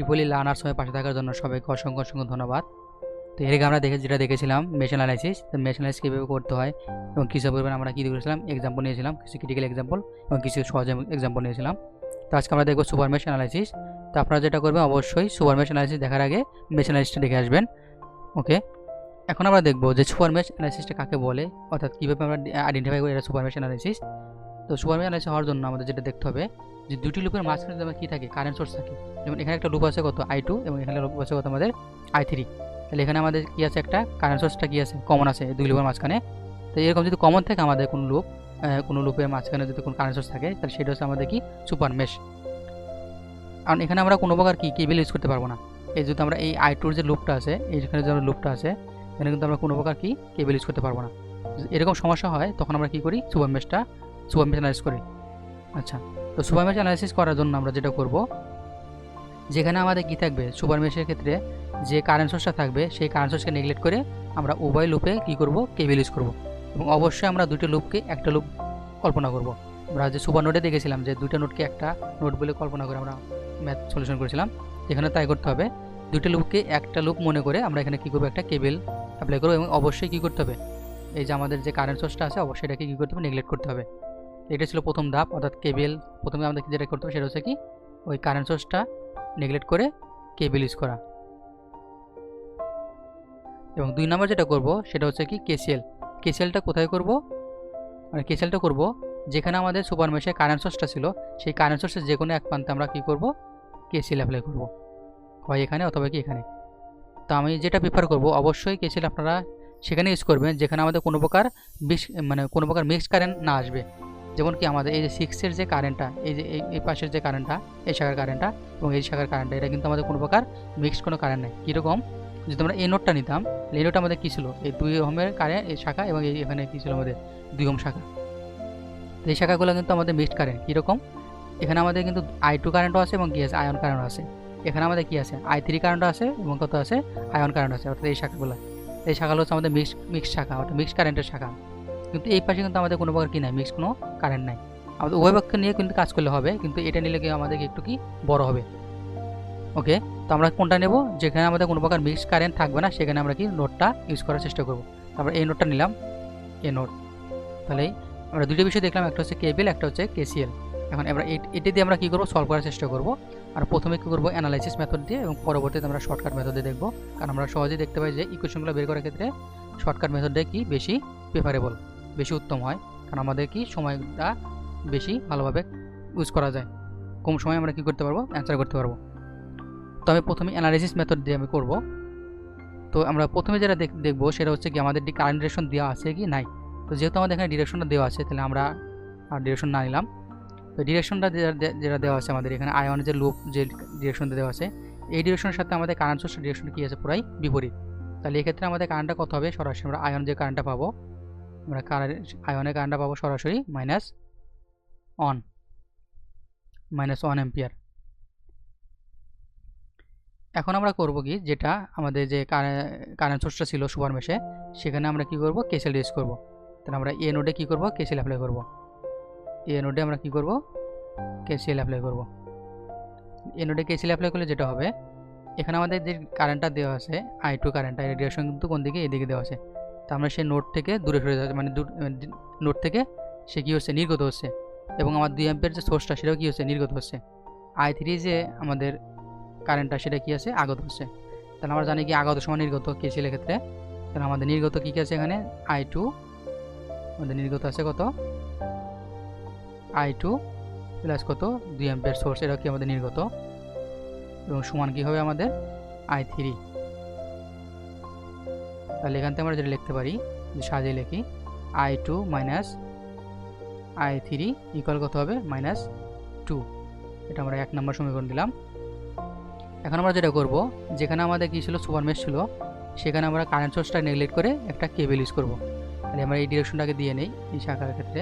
Tripoli learners হয়ে পাশে থাকার জন্য সবাইকে অসংখ্য অসংখ্য ধন্যবাদ। তো এর আগে আমরা যেটা দেখেছিলাম মেশ অ্যানালাইসিস, তো মেশ অ্যানালাইসিস কীভাবে করতে হয় এবং কিছু পরিমাণ আমরা কী করেছিলাম এক্সাম্পল নিয়েছিলাম, কিছু ক্রিটিক্যাল এক্সাম্পল এবং কিছু সহজ এক্সাম্পল নিয়েছিলাম। তো আজকে আমরা দেখবো সুপার মেশ অ্যানালাইসিস। তো আপনারা যেটা করবেন অবশ্যই সুপার মেশ অ্যানালাইসিস দেখার আগে মেশ অ্যানালাইসিসটা দেখে আসবেন। ওকে, এখন আমরা দেখবো যে সুপার মেশ অ্যানালাইসিসটা কাকে বলে, অর্থাৎ কীভাবে আমরা আইডেন্টিফাই করি এটা সুপার মেশ অ্যানালাইসিস। তো সুপার মেশ অ্যানালাইসিস হওয়ার জন্য আমাদের যেটা দেখতে হবে যে দুটি লুপের মাঝখানে যেমন কী থাকে, কারেন্ট সোর্স থাকে। যেমন এখানে একটা লুপ আছে কত I2 এবং এখানে লুপ আছে কত আমাদের I3। তাহলে এখানে আমাদের কী আছে, একটা কারেন্ট সোর্সটা কী আছে, কমন আছে এই দুই লুপের মাঝখানে। তো এরকম যদি কমন থাকে আমাদের কোনো লুপের মাঝখানে যদি কোনো কারেন্ট সোর্স থাকে, তাহলে সেটা হচ্ছে আমাদের কি সুপার মেশ। কারণ এখানে আমরা কোনো প্রকার কি কেবল ইউজ করতে পারবো না। এই যদি আমরা এই I2 যে লুপটা আছে, এইখানে যে লুপটা আছে, এখানে কিন্তু আমরা কোনো প্রকার কি কেবল ইউজ করতে পারবো না। এরকম সমস্যা হয় তখন আমরা কি করি, সুপার মেশ অ্যানালাইসিস করি। আচ্ছা, তো সুপার মেশ অ্যানালাইসিস করার জন্য আমরা যেটা করব, যেখানে আমাদের কি থাকবে সুপার মেশের ক্ষেত্রে যে কারেন্ট সোর্সটা থাকবে সেই কারেন্ট সোর্সকে নেগলেক্ট করে আমরা উভয় লুপে কি করব, কেবল ইউজ করব। এবং অবশ্যই আমরা দুটো লুপকে একটা লুপ কল্পনা করব। আমরা যে সুপার নোডে দেখেছিলাম যে দুটো নোডকে একটা নোড বলে কল্পনা করে আমরা ম্যাথ সলিউশন করেছিলাম, এখানে তাই করতে হবে। দুটো লুপকে একটা লুপ মনে করে আমরা এখানে কি করব, একটা কেবল অ্যাপ্লাই করব। এবং অবশ্যই কি করতে হবে, এই যে আমাদের যে কারেন্ট সোর্সটা আছে অবশ্যই এটাকে কী করতে হবে, নেগলেক্ট করতে হবে। এটা ছিল প্রথম ধাপ, অর্থাৎ কেবল। প্রথমে আমাদের যেটা করতে হবে সেটা হচ্ছে কি, ওই কারেন্ট সোর্সটা নেগলেক্ট করে কেবল ইউজ করা। এবং 2 নম্বর যেটা করব সেটা হচ্ছে কি কেসিএলটা কোথায় করব, মানে কেসিএলটা করব যেখানে আমাদের সুপার মেশে কারেন্ট সোর্সটা ছিল সেই কারেন্ট সোর্সের যে কোনো এক প্রান্তে আমরা কি করব, কেসিএল অ্যাপ্লাই করব, হয় এখানে অথবা কি এখানে। তো আমি যেটা প্রিফার করব অবশ্যই কেসিএল আপনারা সেখানে ইউজ করবেন যেখানে আমাদের কোনো প্রকার মিক্সড কারেন্ট না আসবে। যেমন কি আমাদের এই যে 6-এর যে কারেন্টটা, এই যে এই পাশের যে কারেন্টটা, এই শাখার কারেন্টটা এবং এই শাখার কারেন্টটা, এটা কিন্তু আমাদের কোনো প্রকার মিক্সড কোনো কারেন্ট নেই। কীরকম, যদি আমরা এই নোটটা নিতাম, এই নোটটা আমাদের কী ছিল, এই 2 ওহমের কারেন্ট এই শাখা এবং এখানে কী ছিল আমাদের 2 ওহম শাখা। তো এই শাখাগুলো কিন্তু আমাদের মিক্সড কারেন্ট। কীরকম, এখানে আমাদের কিন্তু I2 কারেন্টও আছে এবং কি আছে, আয়ন কারেন্টও আছে। এখানে আমাদের কি আছে, I3 কারেন্টও আছে এবং কত আছে, আয়ন কারেন্ট আছে। অর্থাৎ এই শাখাগুলো হচ্ছে আমাদের মিক্সড শাখা, অর্থাৎ মিক্সড কারেন্টের শাখা। কিন্তু এই পাশে কিন্তু আমাদের কোনো প্রকার কি নাই, মিক্সড কোনো কারেন্ট নাই। আমাদের উভয় পক্ষ নিয়ে কিন্তু কাজ করলে হবে, কিন্তু এটা নিলে কি আমাদের একটু কি বড় হবে। ওকে, তো আমরা কোনটা নেব, যেখানে আমাদের কোনো প্রকার মিক্সড কারেন্ট থাকবে না সেখানে আমরা কি নোটটা ইউজ করার চেষ্টা করব। তারপরে এই নোটটা নিলাম, এই নোট। তাহলে আমরা দুটো বিষয় দেখলাম, একটা হচ্ছে কেবল, একটা হচ্ছে কেসিএল। এখন আমরা এটা দিয়ে আমরা কী করবো, সলভ করার চেষ্টা করব। আর প্রথমে কী করবো, অ্যানালাইসিস মেথড দিয়ে, এবং পরবর্তীতে আমরা শর্টকাট মেথড দিয়ে দেখবো। কারণ আমরা সহজেই দেখতে পাই যে ইকুয়েশনগুলো বের করার ক্ষেত্রে শর্টকাট মেথডটাই কি বেশি প্রেফারেবল, বেশি উত্তম হয়। কারণ আমাদের কি সময়টা বেশি ভালোভাবে ইউজ করা যায়, কম সময়ে আমরা কী করতে পারবো, অ্যান্সার করতে পারবো। তো আমি প্রথমে অ্যানালাইসিস মেথড দিয়ে আমি করব। তো আমরা প্রথমে যেটা দেখবো সেটা হচ্ছে কি আমাদের কারেন্ট ডিরেকশন দেওয়া আছে কি নাই। তো যেহেতু আমাদের এখানে ডিরেকশনটা দেওয়া আছে, তাহলে আমরা আর ডিরেকশন না নিলাম। তো ডিরেকশনটা যেটা দেওয়া আছে আমাদের এখানে আয়নের যে লুপ, যে ডিরেকশনটা দেওয়া আছে, এই ডিরেকশনের সাথে আমাদের কারেন্ট সোর্সের ডিরেকশনটা কী আছে, পুরাই বিপরীত। তাহলে এক্ষেত্রে আমাদের কারেন্টটা কত হবে, সরাসরি আমরা আয়ন যে কারেন্টটা পাবো, আমরা আয়নের কারেন্টটা পাবো সরাসরি -1 অ্যাম্পিয়ার। এখন আমরা করব কি, যেটা আমাদের যে কারেন্ট সোর্সটা ছিল সুপার মেশে, সেখানে আমরা কি করব, কেসিএল ইউজ করব। তাহলে আমরা এ নোডে কি করব, কেসিএল অ্যাপ্লাই করব। এ নোডে আমরা কি করব, কেসিএল অ্যাপ্লাই করব। এ নোডে কেসিএল অ্যাপ্লাই করলে যেটা হবে, এখানে আমাদের যে কারেন্টটা দেওয়া আছে I2 কারেন্টটা, এর ডিরেকশন কিন্তু কোন দিকে, এদিকে দেওয়া আছে। তো আমরা সেই নোড থেকে দূরে সরে যাচ্ছি, মানে নোড থেকে সে কী হচ্ছে, নির্গত হচ্ছে। এবং আমার 2 অ্যাম্পিয়ার যে সোর্সটা সেটাও কী হচ্ছে, নির্গত হচ্ছে। I3 যে আমাদের কারেন্টটা সেটা কি আছে, আগত হচ্ছে। তাহলে আমরা জানি কি আগত সমান নির্গত কেসিএল এর ক্ষেত্রে। তাহলে আমাদের নির্গত কি আছে, এখানে I2, আমাদের নির্গত আছে কত, I2 প্লাস কত 2 অ্যাম্পিয়ার সোর্স, এটা কি আমাদের নির্গত, এবং সমান কি হবে আমাদের I3। তাহলে এখান থেকে আমরা যেটা লিখতে পারি, যে সাজিয়ে লিখি, I2 মাইনাস I3 ইকুয়াল কত হবে, -2। এটা আমরা 1 নম্বর সমীকরণ দিলাম। এখন আমরা যেটা করব, যেখানে আমাদের কি ছিল, সুপার মেশ ছিল, সেখানে আমরা কারেন্ট সোর্সটা নেগলেক্ট করে একটা কেবল ইউজ করব। তাহলে আমরা এই ডিরেকশনটাকে দিয়ে নেই, এই শাখার ক্ষেত্রে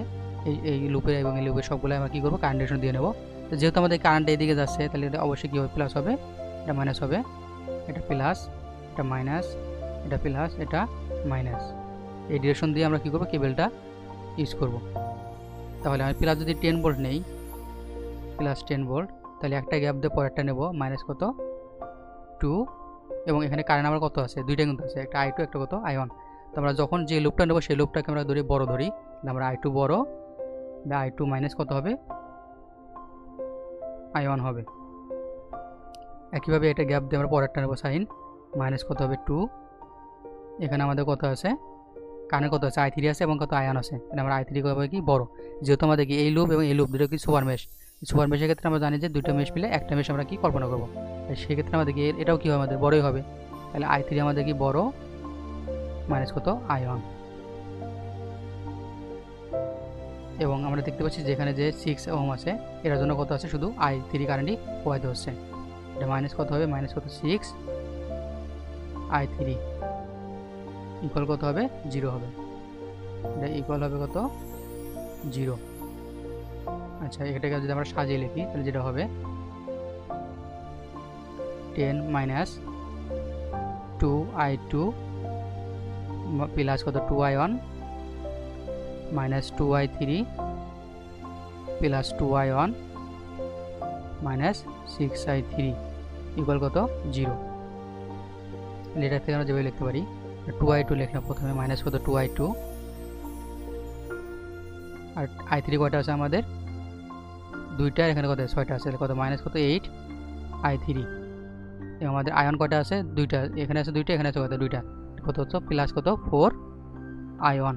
এই লুপের এবং এই লুপের সবগুলো আমরা কী করবো, কারেন্ট ডিরেকশন দিয়ে নেব। তো যেহেতু আমাদের কারেন্ট এইদিকে যাচ্ছে, তাহলে এটা অবশ্যই কী হবে, প্লাস হবে, এটা মাইনাস হবে, এটা প্লাস, এটা মাইনাস, এটা প্লাস, এটা মাইনাস। এই ডিরেকশন দিয়ে আমরা কী করবো, কেবলটা ইউজ করব। তাহলে আমি প্লাস যদি 10 ভোল্ট নেই, +10 ভোল্ট, তাহলে একটা গ্যাপ দিয়ে পরেরটা নেব, মাইনাস কত টু, এবং এখানে কারেন্ট আমার কত আছে, দুইটা কিন্তু আছে, একটা আই টু একটা কত আই ওয়ান। তো আমরা যখন যে লুপটা নেবো সেই লুপটাকে আমরা ধরি বড় ধরি, আমরা আই টু বড়, আই টু মাইনাস কত হবে, আই ওয়ান হবে। একইভাবে এটা গ্যাপ দিয়ে আমরা পরেরটা নেবো সাইন মাইনাস কত হবে টু, এখানে আমাদের কত আছে, কারেন্ট কত আছে আই থ্রি আছে এবং কত আয়ন আছে, মানে আমরা আই থ্রি কত হবে কি বড়, যেহেতু আমাদের কি এই লুপ এবং এই লুপ দুটো কি সুপার মেশ, সুপার মেশের ক্ষেত্রে আমরা জানি যে দুইটা মেশ মিলে একটা মেশ আমরা কি কল্পনা করবো, সেক্ষেত্রে আমাদের কি এটাও কি হবে আমাদের বড়ই হবে, তাহলে আই থ্রি আমাদের কি বড় মাইনাস কত আই ওয়ান। এবং আমরা দেখতে পাচ্ছি যেখানে যে 6 ওহম আছে এটার জন্য কত আছে, শুধু আই থ্রি কারেন্টই প্রবাহিত হচ্ছে, এটা মাইনাস কত হবে, মাইনাস কত 6 আই থ্রি ইকুয়াল কত হবে 0 হবে, এটা ইকুয়াল হবে কত 0। আচ্ছা এটাকে যদি আমরা সাজিয়ে লিখি তাহলে যেটা হবে 10 মাইনাস 2i2 প্লাস কত 2i1 minus 2i3 plus 2i1 minus 6i3 equal কত 0। এটা থেকে আমরা যেভাবে লিখতে পারি 2i2 লিখলাম প্রথমে, মাইনাস কত 2i2, আর i3 কয়টা আছে আমাদের দুইটা, এখানে কত 6টা আছে, কত মাইনাস কত 8i3, এবং আমাদের আয়ন কয়টা আছে দুইটা, এখানে আছে দুইটা, এখানে আছে কত দুইটা, কত হচ্ছে প্লাস কত 4i1,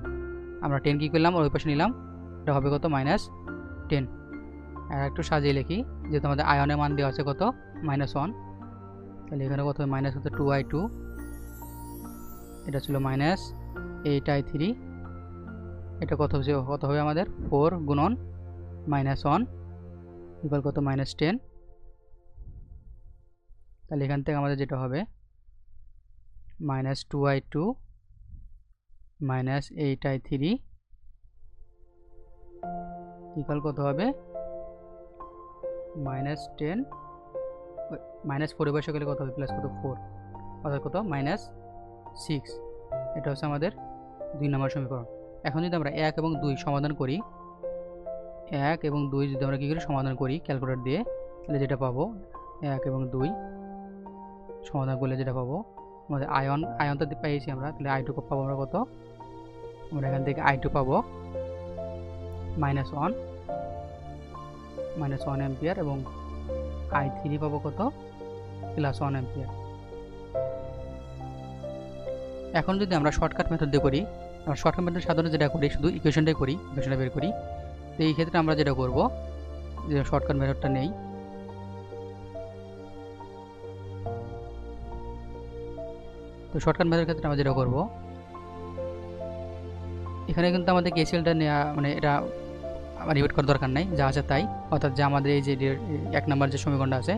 আমরা 10 কি করলাম ওই পাশে নিলাম, এটা হবে কত মাইনাস 10। আর একটু সাজিয়ে লিখি, যেহেতু আমাদের আয়নের মান দেওয়া আছে কত -1, তাহলে এখানে কত হবে মাইনাস কত 2i2, এটা ছিল মাইনাস 8i3, এটা কত হবে আমাদের 4 গুণন -1 ইকুয়াল কত -10। তাহলে এখান থেকে আমাদের যেটা হবে -2i2 -8i3 ইকুয়াল কত হবে -10, -4 বসে গেলে কত হবে প্লাস কত 4, অর্থাৎ কত -6। এটা হচ্ছে আমাদের 2 নম্বর সমীকরণ। এখন যদি আমরা 1 এবং 2 সমাধান করি, 1 এবং 2 যদি আমরা কী করে সমাধান করি ক্যালকুলেটর দিয়ে, তাহলে যেটা পাবো 1 এবং 2 সমাধান করলে যেটা পাবো আমাদের আয়ন তো পেয়েছি আমরা, তাহলে i2 পাবো আমরা কত, আমরা এখান থেকে i2 পাবো -1 অ্যাম্পিয়ার, এবং i3 পাবো কত +1 অ্যাম্পিয়ার। এখন যদি আমরা শর্টকাট মেথড দিয়ে করি, শর্টকাট মেথড সাধারণত যেটা করি শুধু ইকুয়েশনটাই করি, ইকুয়েশনটা বের করি, তো এই ক্ষেত্রে আমরা যেটা করব যে শর্টকাট মেথডটা নেই, তো শর্টকাট মেথডের ক্ষেত্রে আমরা যেটা করব এখানে কিন্তু আমাদের কেসিএলটা নেওয়া মানে এটা রিপিট করার দরকার নাই, যা আছে তাই, অর্থাৎ যে আমাদের এই যে 1 নম্বর যে সমীকরণটা আছে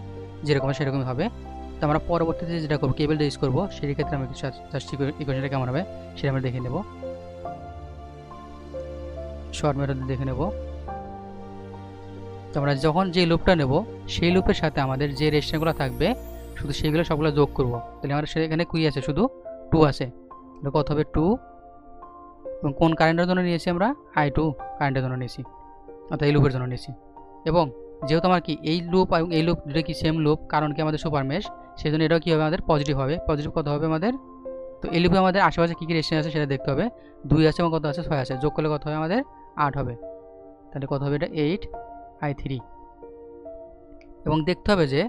যেরকম সেরকমই হবে। তো আমরা পরবর্তীতে যেটা করবো কেবলটা ইউজ করবো, সেই ক্ষেত্রে আমরা জাস্ট ইকুয়েশনটা কেমন হবে সেটা আমরা দেখে নেব, শর্ট মেথড দেখে নেব। তো আমরা যখন যে লুপটা নেব সেই লুপের সাথে আমাদের যে রেজিস্ট্যান্সগুলো থাকবে শুধু সেইগুলো সবগুলো যোগ করব, তাহলে আমরা সেখানে কুই আছে শুধু 2 আছে, এটা কত হবে 2, এবং কোন কারেন্টের জন্য নিয়েছি আমরা i2 কারেন্টের জন্য নিয়েছি, অর্থাৎ এই লুপের জন্য নিয়েছি। এবং যেহেতু আমার কি এই লুপ এবং এই লুপ দুটো কি সেম লুপ, কারণ কি আমাদের সুপার মেশ, সেই জন্য এটাও কী হবে আমাদের পজিটিভ হবে। পজিটিভ কত হবে আমাদের, তো এই লুপে আমাদের আশেপাশে কী কী রেজিস্ট্যান্স আছে সেটা দেখতে হবে, 2 আছে এবং কত আছে 6 আছে, যোগ করলে কত হবে আমাদের 8 হবে, তাহলে কত হবে এটা 8i3। এবং দেখতে হবে যে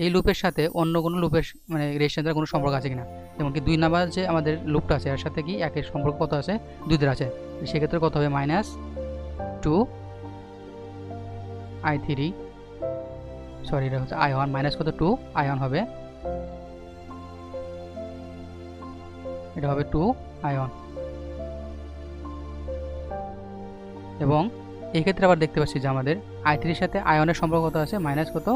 এই লুপের সাথে অন্য কোনো লুপের মানে রেজিস্ট্যান্সের কোনো সম্পর্ক আছে কিনা, যেমন কি 2 নাম্বার যে আমাদের লুপটা আছে এর সাথে কি একের সম্পর্ক কত আছে 2 আছে, সেক্ষেত্রে কত হবে -2i3, সরি এটা হচ্ছে i1 মাইনাস কত 2i1 হবে, এটা হবে 2i1। এবং এই ক্ষেত্রে আবার দেখতে পাচ্ছি যে আমাদের i3 এর সাথে আয়নের সম্পর্ক কত আছে মাইনাস কত,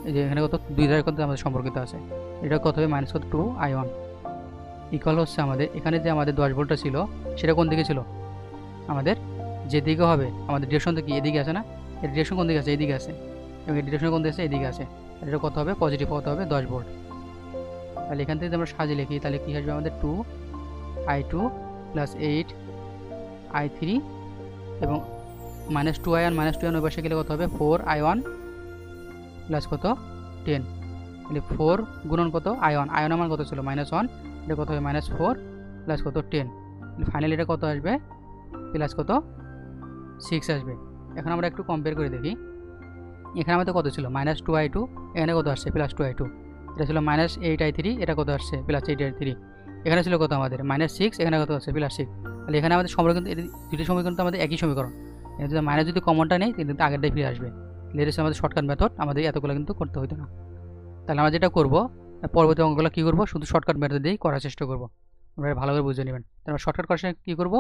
এই যে এখানে কত 2 দ্বারা কত আমাদের সম্পর্কিত আছে, এটা কত হবে মাইনাস কত 2i1 ইকুয়াল হচ্ছে আমাদের এখানে যে আমাদের 10 ভোল্টটা ছিল সেটা কোন দিকে ছিল, আমাদের যেদিকে হবে আমাদের ডিরেকশন তো কি এদিকে আছে না, এর ডিরেকশন কোন দিকে আছে এইদিকে আছে, এবং এর ডিরেকশন কোন দিকে আছে এইদিকে আছে, এটা কত হবে পজিটিভ কত হবে 10 ভোল্ট। তাহলে এখান থেকে আমরা সাজিয়ে লিখি তাহলে কি আসবে আমাদের 2i2 প্লাস 8i3, এবং -2i1 ওই পাশে গেলে কত হবে 4i1 প্লাস কত 10, তাহলে 4 গুণন কত আয়ন, আয়নের মান কত ছিল -1, এটা কত হবে -4 প্লাস কত 10, ফাইনালি এটা কত আসবে প্লাস কত 6 আসবে। এখন আমরা একটু কম্পেয়ার করে দেখি, এখানে আমাদের কত ছিল -2i2, এখানে কত আসছে +2i2, এটা ছিল -8i3, এটা কত আসছে +8i3, এখানে ছিল কত আমাদের -6, এখানে কত আসছে +6। তাহলে এখানে আমাদের সমীকরণ, দুটি সমীকরণ তো আমাদের একই সমীকরণ, এখানে যদি মাইনাস যদি কমনটা নেই কিন্তু আগেরটাই ফিরে আসবে। তাহলে এটা আমাদের শর্টকাট মেথড, আমাদের এতগুলো কিন্তু করতে হতো না। তাহলে আমরা যেটা করব পরবর্তী অঙ্কগুলো কী করবো, শুধু শর্টকাট মেথড দিয়েই করার চেষ্টা করবো, আপনারা ভালো করে বুঝে নেবেন। তাহলে শর্টকাট করার সময় কী করবো,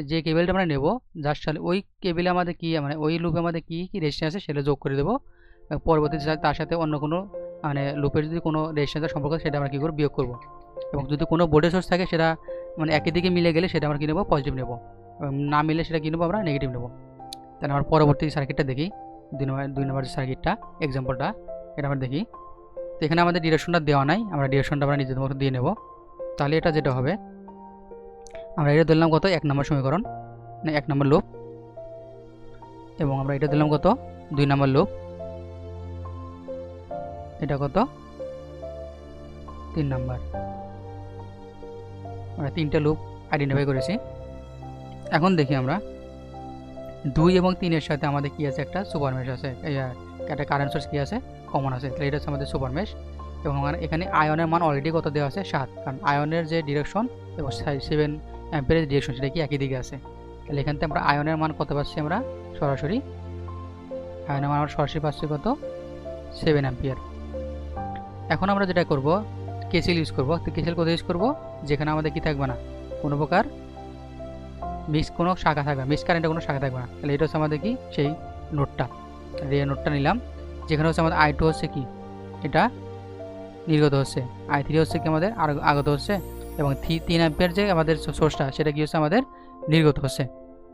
যে কেবেলটা আমরা নেব জাস্ট তাহলে ওই কেবেলে আমাদের কী মানে ওই লুপে আমাদের কী কী রেজিস্ট্যান্স আছে সেটা যোগ করে দেবো, পরবর্তীতে তার সাথে অন্য কোনো মানে লুপের যদি কোনো রেজিস্ট্যান্সের সম্পর্ক সেটা আমরা কী করবো বিয়োগ করবো, এবং যদি কোনো ভোল্টেজ সোর্স থাকে সেটা মানে একই দিকে মিলে গেলে সেটা আমরা কী নেবো পজিটিভ নেব, না মিলে সেটা কী নেবো আমরা নেগেটিভ নেব। তাহলে আমার পরবর্তী সার্কিটটা দেখি, 2 নম্বর সার্কিটটা এক্সাম্পলটা এটা আমরা দেখি। তো এখানে আমাদের ডিরেকশনটা দেওয়া নাই, আমরা ডিরেকশনটা আমরা নিজেদের মতো দিয়ে নেব। তাহলে এটা যেটা হবে, আমরা এটা দিলাম কত 1 নম্বর সমীকরণ, মানে 1 নম্বর লুপ, এবং আমরা এটা দিলাম কত 2 নম্বর লুপ, এটা কত 3 নম্বর, আমরা 3টা লুপ আইডেন্টিফাই করেছি। এখন দেখি আমরা 2 এবং 3 এর সাথে আমাদের কি আছে, একটা সুপার মেশ আছে, একটা কারেন্ট সোর্স কি আছে কমন আছে, তাহলে এটা হচ্ছে আমাদের সুপার মেশ। এবং এখানে আয়নের মান অলরেডি কত দেওয়া আছে 7, কারণ আয়নের যে ডিরেকশন এবং 7 অ্যাম্পিয়ারের ডিরেকশন সেটা কি একই দিকে আছে। তাহলে এখান থেকে আমরা আয়নের মান কত পাচ্ছি, আমরা সরাসরি আয়নের মান আমরা সরাসরি পাচ্ছি কত 7 অ্যাম্পিয়ার। এখন আমরা যেটা করব কেসিএল ইউজ করব। তো কেসিএল কোথায় ইউজ করব, যেখানে আমাদের কি থাকবে না কোনো প্রকার কোনো শাখা থাকবে না, মিক্স কারেন্টের কোনো শাখা থাকবে না। তাহলে এটা হচ্ছে আমাদের কি সেই নোটটা, এই নোটটা নিলাম, যেখানে হচ্ছে আমাদের I2 হচ্ছে কি এটা নির্গত হচ্ছে, I3 হচ্ছে কি আমাদের আগত হচ্ছে, এবং 3 অ্যাম্পিয়ার যে আমাদের সোর্সটা সেটা কি হচ্ছে আমাদের নির্গত হচ্ছে।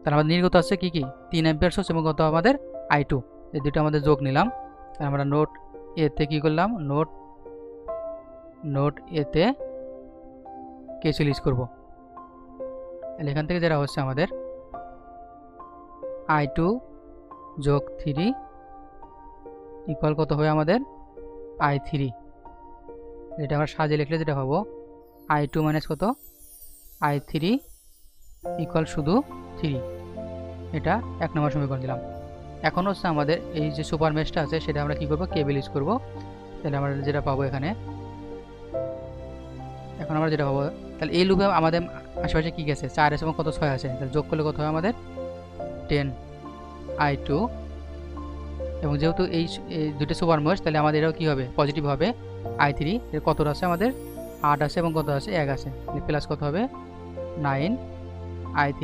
তাহলে আমাদের নির্গত হচ্ছে কি 3 অ্যাম্পিয়ার সোর্স এবং কত আমাদের I2, এই দুটো আমাদের যোগ নিলাম। আমরা নোট এতে কি করলাম, নোট এতে কেসিএল ইউজ করব। তাহলে এখান থেকে যেটা হচ্ছে আমাদের I2 যোগ 3 ইকুয়াল কত হবে আমাদের I3, এটা আমরা সাজিয়ে লিখলে যেটা পাবো I2 মাইনাস কত I3 ইকুয়াল শুধু 3, এটা 1 নম্বর সমীকরণ দিলাম। এখন হচ্ছে আমাদের এই যে সুপার মেশটা আছে সেটা আমরা কি করব, কেবল ইউজ করব। তাহলে আমরা যেটা পাবো এখানে, এখন আমরা যেটা পাবো, তাহলে এই লুপে আমাদের আশেপাশে কি গেছে 4 আছে এবং কত 6 আছে, তাহলে যোগ করলে কত হয় আমাদের 10 I2, এবং যেহেতু এই দুটো সুপার মেশ তাহলে আমাদের এটাও কি হবে পজিটিভ হবে, I3 এর কত আছে আমাদের 8 আছে এবং কত আছে 1 আছে, প্লাস কত হবে 9 I3,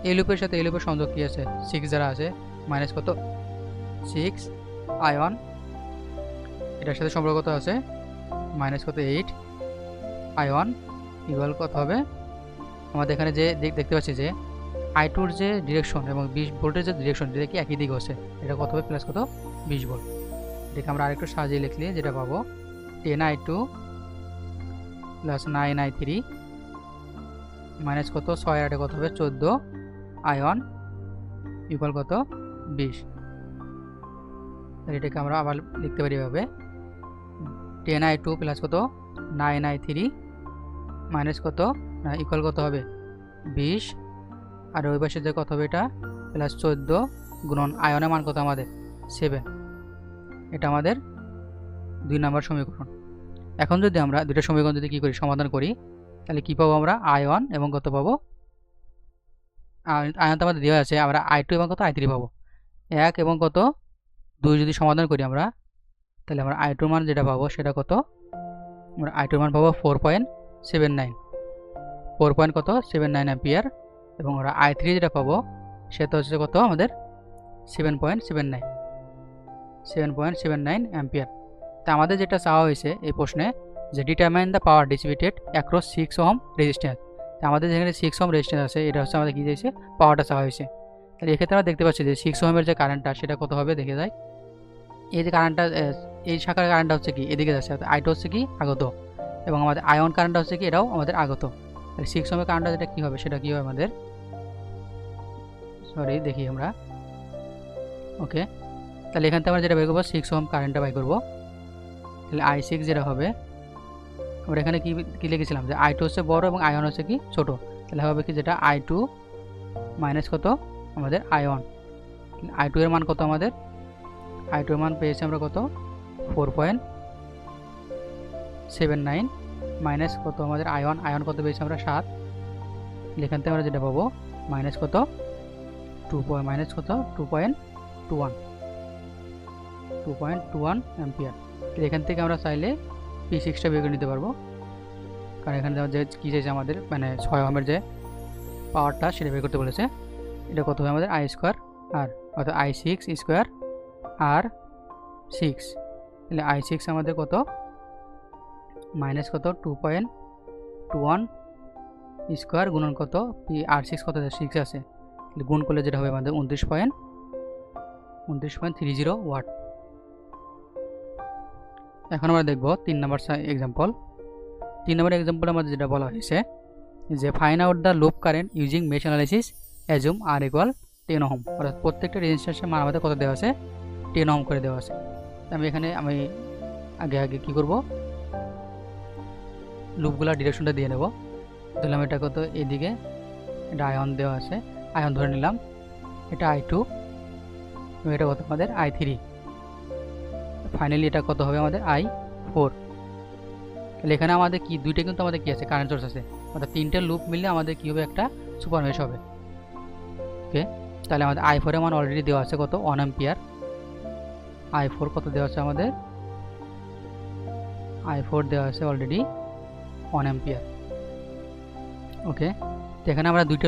এই লুপের সাথে এই লুপের সংযোগ কি আছে 6 যারা আছে, মাইনাস কত 6 I1, এটার সাথে সম্পর্ক কত আছে মাইনাস কত 8 I1 ইকুয়াল কত হবে আমাদের এখানে যে দেখতে পাচ্ছি যে I2 যে ডিরেকশন এবং 20 ভোল্টের যে ডিরেকশন যেটা কি একই দিকে হচ্ছে, এটা কত হবে প্লাস কত 20 ভোল্ট। এটাকে আমরা আরেকটু সাজিয়ে লিখলে যেটা পাবো 10 I2 প্লাস 9 I3 মাইনাস কত 6 আর 8 কত হবে 14 I1 ইকুয়াল কত 20। এটাকে আমরা আবার লিখতে পারি এভাবে 10 I2 প্লাস কত 9 I3 মাইনাস কত না ইকুয়াল কত হবে 20, আর ওই পাশে যে কত হবে এটা প্লাস 14 গুণন আয়নের মান কত আমাদের 7, এটা আমাদের 2 নম্বর সমীকরণ। এখন যদি আমরা দুটো সমীকরণ যদি কি করি সমাধান করি, তাহলে কি পাবো আমরা I1 এবং কত পাবো, আয়ন তো আমাদের দেওয়া আছে, আমরা I2 এবং কত I3 পাবো 1 এবং কত 2 যদি সমাধান করি আমরা, তাহলে আমরা I2 মান যেটা পাবো সেটা কত, আমরা I2 মান পাবো 4.79 অ্যাম্পিয়ার, এবং আমরা I3 যেটা পাবো সেটা হচ্ছে কত আমাদের 7.79 অ্যাম্পিয়ার। তা আমাদের যেটা চাওয়া হয়েছে এই প্রশ্নে যে determine the power dissipated across 6 ohm resistance, তা আমাদের যেখানে 6 ওহম রেজিস্ট্যান্স আছে এটা হচ্ছে আমাদের কী চাইছে পাওয়ারটা চাওয়া হয়েছে। তাহলে এক্ষেত্রে আমরা দেখতে পাচ্ছি যে 6 ওহমের যে কারেন্টটা সেটা কত হবে দেখে যায়, এই যে কারেন্টটা এই শাখার কারেন্টটা হচ্ছে কি এদিকে যাচ্ছে, I2 হচ্ছে কি আগত, এবং আমাদের আয়ন কারেন্টটা হচ্ছে কি এটাও আমাদের আগত। তাহলে 6 ওহমের কারেন্টটা যেটা কী হবে সেটা কী হবে আমাদের, সরি দেখি আমরা, ওকে তাহলে এখান থেকে আমরা যেটা বের করবো 6 ওহম কারেন্টটা বাই করবো। তাহলে I6 যেটা হবে, আমরা এখানে কি লিখেছিলাম যে I2 হচ্ছে বড় এবং I1 হচ্ছে কি ছোট, তাহলে হবে কি যেটা I2 মাইনাস কত আমাদের I1। I2 এর মান কত আমাদের, I2 এর মান পেয়েছি আমরা কত 4.79 মাইনাস কত আমাদের I1 কত পেয়েছি আমরা 7। এখান থেকে আমরা যেটা পাবো মাইনাস কত 2.21 অ্যাম্পিয়ার। এখান থেকে আমরা চাইলে P6টা বের করে নিতে পারবো, কারণ এখানে যে কী চাইছে আমাদের মানে 6 ওহমের যে পাওয়ারটা সেটা বের করতে বলেছে। এটা কত হবে আমাদের I স্কোয়ার আর অর্থাৎ I6 স্কোয়ার আর 6, তাহলে I6 আমাদের কত মাইনাস কত 2.21 স্কোয়ার গুণন কত আর 6 কত 6 আছে, গুণ করলে যেটা হবে আমাদের 29.30 ওয়াট। এখন আমরা দেখব 3 নম্বর এক্সাম্পল। 3 নম্বর এক্সাম্পল আমাদের যেটা বলা হয়েছে যে find out the loop current using mesh analysis assume R equal 10 ohm, অর্থাৎ প্রত্যেকটা রেজিস্ট্যান্সের মান আমাদের কত দেওয়া আছে 10 ওহম করে দেওয়া আছে। আমি আগে কি করব, লুপগুলা ডিরেকশনটা দিয়ে নেব। ধরলাম এটা কত এদিকে, এটা I1 দেওয়া আছে, I1 ধরে নিলাম, এটা I2 এবং এটা কত আমাদের I3, ফাইনালি এটা কত হবে আমাদের I4। তাহলে এখানে আমাদের কি দুইটা কিন্তু আমাদের কি আছে কারেন্ট সোর্স আছে, অর্থাৎ তিনটে লুপ মিললে আমাদের কি হবে একটা সুপার মেশ হবে। ওকে, তাহলে আমাদের I4 এর মান অলরেডি দেওয়া আছে কত 1 অ্যাম্পিয়ার। I4 কত দেওয়া আছে আমাদের, I4 দেওয়া আছে অলরেডি 1 অ্যাম্পিয়ার। ওকে, তো এখানে আমরা দুইটা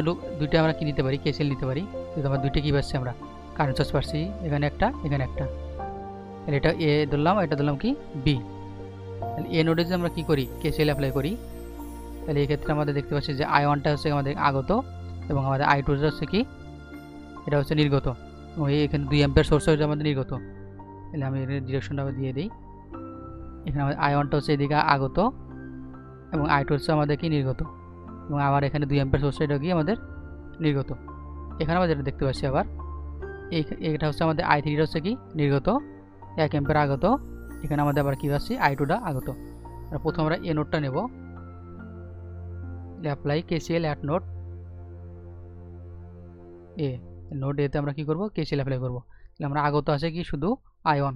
আমরা কি নিতে পারি, কেসিএল নিতে পারি। যেহেতু আমরা দুইটা কি পাচ্ছি আমরা কারেন্ট সোর্স পাচ্ছি, এখানে একটা এখানে একটা, তাহলে এটা এ ধরলাম, এটা ধরলাম কি বি। তাহলে এ নোডে যদি আমরা কি করি কেসিএল অ্যাপ্লাই করি, তাহলে এই ক্ষেত্রে আমাদের দেখতে পাচ্ছি যে I1টা হচ্ছে আমাদের আগত এবং আমাদের I2 হচ্ছে কি এটা হচ্ছে নির্গত, এবং এখানে 2 অ্যাম্পিয়ার সোর্স হচ্ছে আমাদের নির্গত। তাহলে আমি এর ডিরেকশনটা দিয়ে দিই, এখানে আমাদের I1টা হচ্ছে এদিকে আগত এবং I2 হচ্ছে আমাদের কি নির্গত, এবং আবার এখানে 2 অ্যাম্পিয়ার সোর্স এটা কি আমাদের নির্গত। এখানে আমরা যেটা দেখতে পাচ্ছি আবার এটা হচ্ছে আমাদের I3টা হচ্ছে কি নির্গত, 1 অ্যাম্পিয়ার আগত, এখানে আমাদের আবার কি পাচ্ছি I2টা আগত। আর প্রথমে আমরা এ নোডটা নেব, apply KCL at node A, node এতে আমরা কি করব কেসিএল অ্যাপ্লাই করব। তাহলে আমরা আগত আছে কি শুধু I1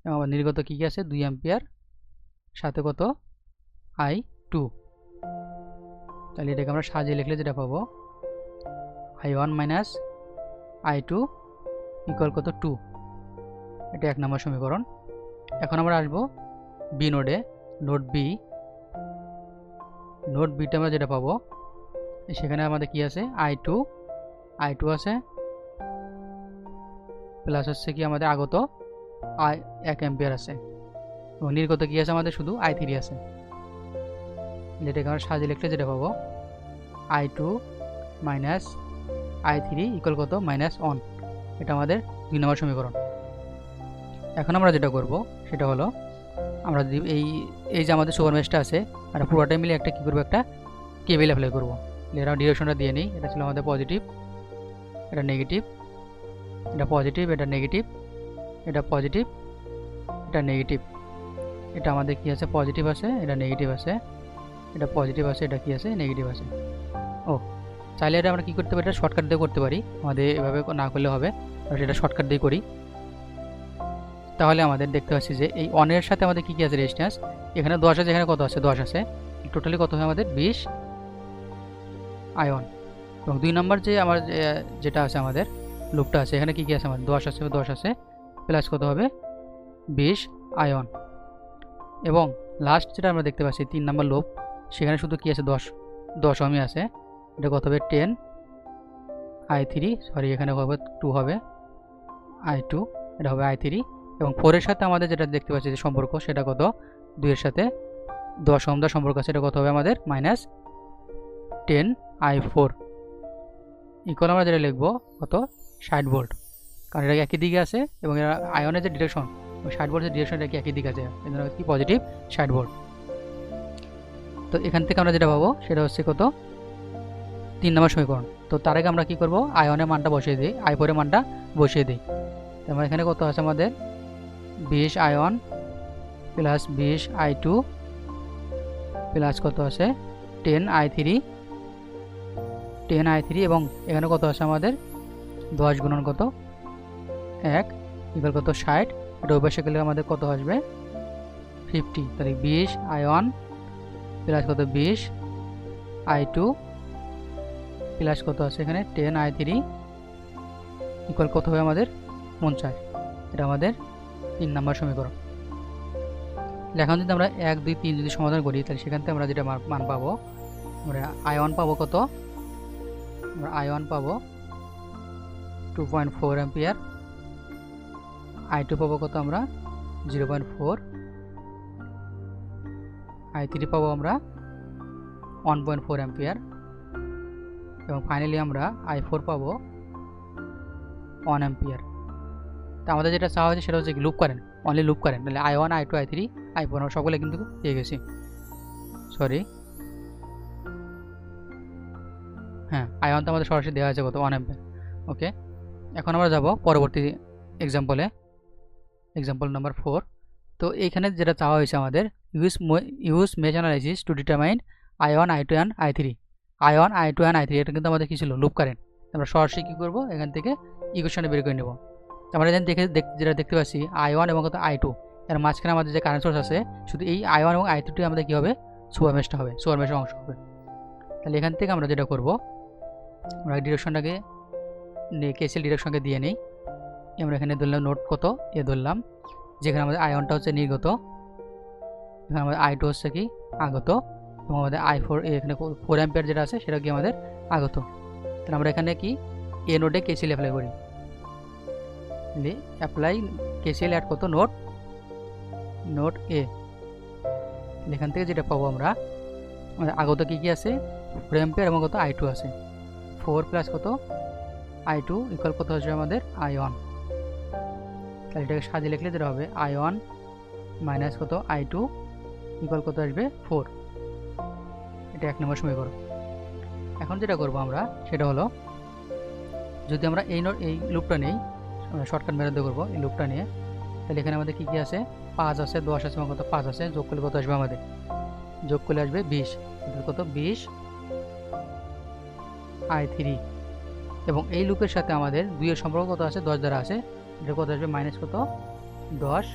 এবং আমার নির্গত কি আছে 2 অ্যাম্পিয়ার সাথে কত I2। তাহলে এটাকে আমরা সাজিয়ে লিখলে যেটা পাবো I1 মাইনাস I2 ইকুয়াল কত 2, এটা 1 নম্বর সমীকরণ। এখন আমরা আসবো বি নোডে, নোড বিটা আমরা যেটা পাবো সেখানে আমাদের কি আছে I2 আছে প্লাস হচ্ছে কি আমাদের আগত 1 অ্যাম্পিয়ার আছে এবং নির্গত কি আছে আমাদের শুধু I3 আছে। এটাকে আমরা সাজিয়ে লিখলে যেটা পাবো I2 মাইনাস I3 ইকুয়াল কত -1, এটা আমাদের 2 নম্বর সমীকরণ। এখন আমরা যেটা করব সেটা হলো আমরা যদি এই যে আমাদের সুপার মেশটা আছে আর পুরোটাই মিলে একটা কি করব একটা কেবিল অ্যাপ্লাই করব। এরা ডিরেকশনটা দিয়ে নিই, এটা ছিল আমাদের পজিটিভ, এটা নেগেটিভ, এটা পজিটিভ, এটা নেগেটিভ, এটা পজিটিভ, এটা নেগেটিভ, এটা আমাদের কি আছে পজিটিভ আছে, এটা নেগেটিভ আছে, এটা পজিটিভ আছে, এটা কি আছে নেগেটিভ আছে। ও চাইলে এটা আমরা কী করতে পারি, এটা শর্টকাট দিয়ে করতে পারি, আমাদের এভাবে না করলে হবে, আমরা সেটা শর্টকাট দিয়ে করি। তাহলে আমাদের দেখতে পাচ্ছি যে এই অনের সাথে আমাদের কী কী আছে রেজিস্ট্যান্স, এখানে 10 আছে, এখানে কত আছে 10 আছে, টোটালি কত হয় আমাদের 20 I1। এবং 2 নম্বর যে আমার যেটা আছে আমাদের লুপটা আছে এখানে কী কী আছে আমাদের 10 আছে প্লাস কত হবে 20 I1। এবং লাস্ট যেটা আমরা দেখতে পাচ্ছি 3 নম্বর লুপ, সেখানে শুধু কি আছে 10 ওহমই আছে, এটা কত হবে 10 I3, সরি এখানে হবে 2 হবে I2, এটা হবে I3 এবং 4 এর সাথে আমাদের যেটা দেখতে পাচ্ছি যে সম্পর্ক সেটা কত 2 এর সাথে 10 ওহম দা সম্পর্ক আছে, এটা কত হবে আমাদের -10 I4 ইকুয়াল আমরা যেটা লিখবো কত 60 ভোল্ট, কারণ এটা একই দিকে আছে এবং এরা আয়নের যে ডিরেকশন 60 ভোল্টের ডিরেকশন এটা কি একই দিকে আছে, এর জন্য কি পজিটিভ 60 ভোল্ট। তো এখান থেকে আমরা যেটা পাবো সেটা হচ্ছে কত 3 নম্বর সমীকরণ। তো তার আগে আমরা কি করব, আয়নের মানটা বসিয়ে দিই, i4 এর মানটা বসিয়ে দিই। তারপর এখানে কত আছে আমাদের 20 আয়ন প্লাস 20 i2 প্লাস কত আছে 10 i3 এবং এখানে কত আছে আমাদের 10 গুণন কত 1 ইকুয়াল কত 60। এটা ওই পাশে গেলে আমাদের কত আসবে 50। তাহলে 20 আয়ন প্লাস কত 20 i2 প্লাস কত আছে এখানে 10 i3 ইকুয়াল কত হবে আমাদের 49। এটা আমাদের 3 নম্বর সমীকরণ। এখন যদি আমরা 1 2 3 যদি সমাধান করি তাহলে সেখান থেকে আমরা যেটা মান পাবো, আমরা আয়ন পাবো কত, আমরা আয়ন পাবো 2.4 অ্যাম্পিয়ার, i2 পাবো কত আমরা 0.4, i3 পাবো আমরা 1.4 অ্যাম্পিয়ার এবং ফাইনালি আমরা i4 পাবো 1 অ্যাম্পিয়ার। তো আমাদের যেটা চাওয়া হয়েছে সেটা হচ্ছে loop current, only loop current. তাহলে i1 i2 i3 i4 আমরা সকলে কিন্তু পেয়ে গেছি। সরি, হ্যাঁ i1 তো আমাদের সরাসরি দেওয়া আছে কত 1 অ্যাম্পিয়ার। ওকে, এখন আমরা যাব পরবর্তী এক্সাম্পলে, এক্সাম্পল নাম্বার 4। তো এইখানে যেটা চাওয়া হয়েছে আমাদের use mesh analysis to determine i1 i2 and i3। i1 i2 and i3 এটা কিন্তু আমাদের কি ছিল লুপ কারেন্ট। আমরা সরাসরি কী করবো এখান থেকে ইকুয়েশনে বের করে নেব। আমরা যেটা যেটা দেখতে পাচ্ছি i1 এবং কত i2 এর মাঝখানে আমাদের যে কারেন্ট সোর্স আছে, শুধু এই i1 এবং i2 আমাদের কী হবে সুপার মেশটা হবে, সুপার মেশের অংশ হবে। তাহলে এখান থেকে আমরা যেটা করব, আমরা ডিরেকশনটাকে কেসিএল ডিরেকশনকে দিয়ে নিই। আমরা এখানে ধরলাম নোট কত এ ধরলাম, যেখানে আমাদের i1টা হচ্ছে নির্গত, এখানে আমাদের i2 হচ্ছে কি আগত এবং আমাদের i4 এখানে 4 অ্যাম্পিয়ার যেটা আছে সেটা কি আমাদের আগত। তাহলে আমরা এখানে কি এ নোডে কেসিএল অ্যাপ্লাই করি, অ্যাপ্লাই কেসিএল অ্যাড কত নোট এ। এখান থেকে যেটা পাবো আমরা, আমাদের আগত কি কি আছে 4 অ্যাম্পিয়ার এবং কত i2 আছে, 4 প্লাস কত i2 ইকুয়াল কত হচ্ছে আমাদের i1। তাহলে এটাকে সাজিয়ে লিখলে যেটা হবে i1 মাইনাস কত i2 ইকুয়াল কত আসবে 4। এটা 1 নম্বর সমীকরণ। এখন যেটা করব আমরা সেটা হলো, যদি আমরা এই লুপটা নেই, আমরা শর্টকাট মেথড দিয়ে করবো এই লুপটা নিয়ে। তাহলে এখানে আমাদের কি কি আছে 5 আছে 10 আছে এবং কত 5 আছে, যোগ করলে কত আসবে আমাদের, যোগ করলে আসবে 20, কত 20 i3 এবং এই লুপের সাথে আমাদের 2 এর সম্পর্ক কত আছে 10 দ্বারা আছে, এটা কত আসবে মাইনাস কত 10